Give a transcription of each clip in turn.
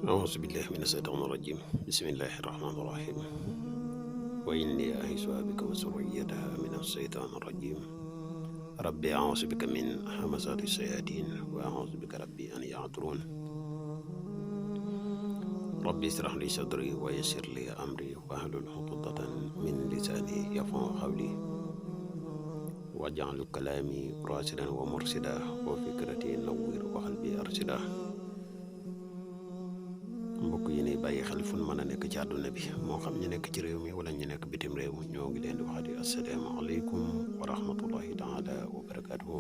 أعوذ بالله من الشيطان الرجيم بسم الله الرحمن الرحيم وإني أعيذها بك وذريتها من الشيطان الرجيم ربي أعوذ بك من همزات الشياطين وأعوذ بك ربي أن يحضرون ربي اشرح لي صدري ويسر لي أمري واحلل عقدة من لساني يفقهوا قولي واجعل كلامي راشدا ومرشدا وفكرتي نوّر وقلبي أرشدا. mbokk yi ni bàyyi xel fu mën a nekk ci àdduna bi moo xam ñu nekk ci réew mi wala ñu nekk bitim réew ñoo ngi leen di waxati asalaamaaleykum wa rahmatullahi taala wa barakatuhu.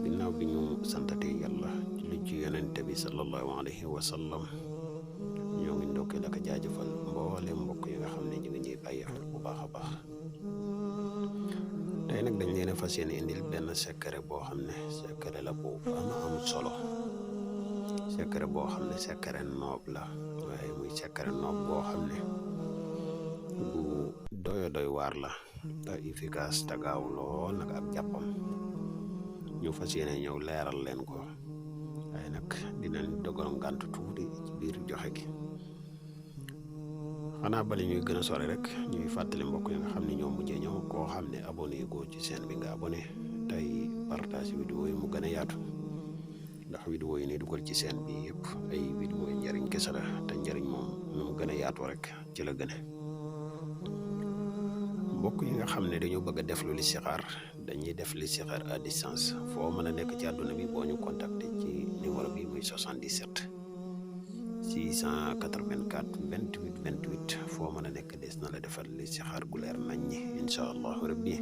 ginnaaw bi ñu santate yàlla julli ci yonente bi sallallahu alayhi wa sallam ñoo ngi ndokkeel ak jaajëfal mboole mbokk yi nga xam ne ñu ngi ñuy bàyyi xel bu baax a baax. tey nag dañ leen a fas yéene indil benn secret boo xam ne secret la bu am solo. secret boo xam ne secret noob la waaye muy secret noob boo xam ne bu doy waar la te efficace te gaaw lool nag ab jàppam ñu fas yéene ñëw leeral leen ko waaye nag dinañ dogal ngànt tuuti ci biir joxe gi. xanaa bali ñuy gën a sori rek ñuy fàttali mbokk yi nga xam ne ñoo mujjee ñëw koo xam ne abonné goo ci chaîne bi nga abonné tey partage vidéo yi mu gën a yaatu ndax vidéo yi ne dugal ci chaîne bi yëpp ay vidéo yi njariñ kese la te njariñ moom nu mu gën a yaatoo rek ci la gën a. mbokk yi nga xam ne dañoo bëgg a def lu listixaar dañuy def listixaar à distance foo mën a nekk ci àdduna bi boo ñu contacté ci numéro bi muy 77 684 28 28 foo mën a nekk des na la defal listixaar gu leer nañ ñi incha allahu rabbi.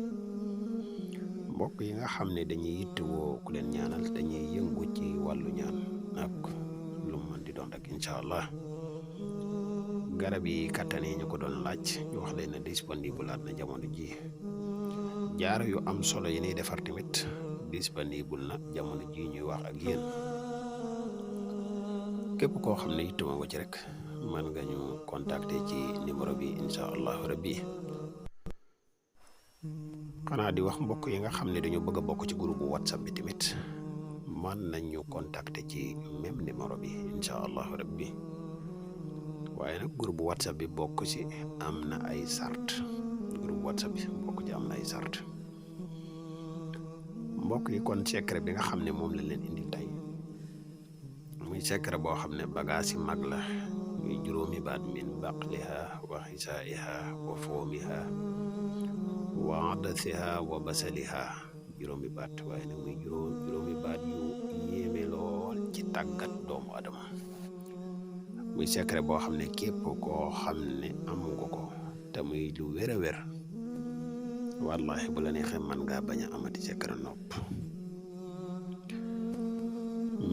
mbokk yi nga xam ne dañuy yittewoo ku leen ñaanal dañuy yëngu ci wàllu ñaan ak lu mu mën di doon rek incha allah garab yi kattan yi ñu ko doon laaj ñu wax leen ne disponible na jamono ji. jaaro yu am solo yi ñuy defar tamit disponible na jamono ji ñuy wax ak yéen. képp koo xam ne yittewoo nga ci rek mën nga ñu contacter ci numéro bi incha allahu rabbi. xanaa di wax mbokk yi nga xam ne dañoo bëgg a bokk ci groupe whatsapp bi tamit man nañ ñu contacter ci même numéro bi incha allahu rabbi. waaye nag groupe whatsapp bi bokk ci am na ay sart groupe whatsapp bi bokk ci am na ay sart. mbokk yi kon secret bi nga xam ne moom la leen indi tey muy secret boo xam ne bagage yi mag la muy juróomi baat min baqliha wa xisaiha wa foomiha wa adasiha wa basaliha juróomi baat waaye nag muy juróomi baat yu yéeme lool ci tàggat doomu adama. muy secret boo xam ne képp koo xam ne am nga ko te muy lu wér a wér wallahi bu la neexee man ngaa bañ a amati secret nopp.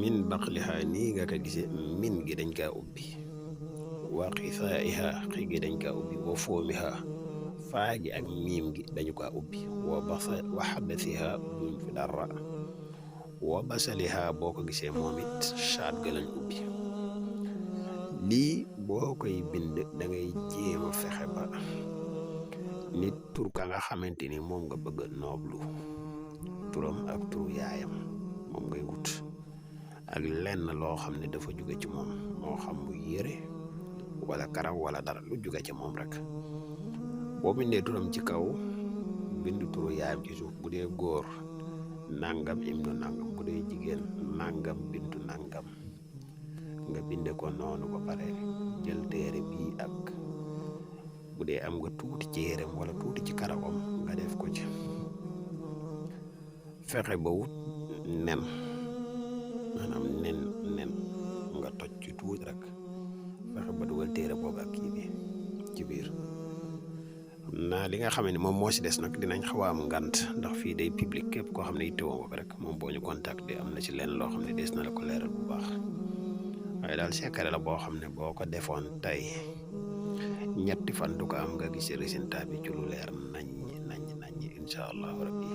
min baqliha nii nga ko gisee min gi dañ kaa ubbi wa xisaiha xi gi dañ kaa ubbi wa foomiha faa gi ak miim gi dañu ko ubbi wa xabasiha duñ fi dara wa basaliha boo ko gisee moom it chaat ga lañ ubbi. lii boo koy bind da ngay jéem a fexe ba nit tur ka nga xamante ni moom nga bëgg nooblu turam ak turu yaayam moom ngay wut ak lenn loo xam ne dafa jóge ci moom moo xam mu yére wala karaw wala dara lu jóge ci moom rek. boo bindee turam ci kaw bind turu yaayam ci suuf bu dee góor nangam ibnu nangam bu dee jigéen nangam bintu nangam nga binde ko noonu ba pare jël téere bi ak bu dee am nga tuuti ci yéreem wala tuuti ci karawam nga def ko ci. fexe ba wut nen maanaam nen nga toj ci tuuti rek fexe ba dugal téere boobu ak kii bi ci biir. naa li nga xam ne moom moo si des nag dinañ xaw a am ngant ndax fii day public képp koo xam ne yittewoo nga ko rek moom boo ñu contacté am na ci leen loo xam ne des na la ko leeral bu baax. waaye daal secret la boo xam ne boo ko defoon tey ñetti fan du ko am nga gis résultat bi ci lu leer nañ incha allahu rabbi.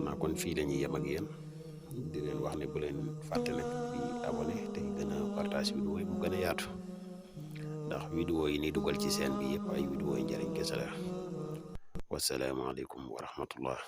naa kon fii la ñuy yem ak yéen di leen wax ne bu leen fàtte nag di abonné te gën a partage vidéo yi bu gën a yaatu ndax vidéo yi ni dugal ci chaîne bi yëpp ay vidéo yi njëriñ kese la. wasalaamaaleykum wa rahmatullah.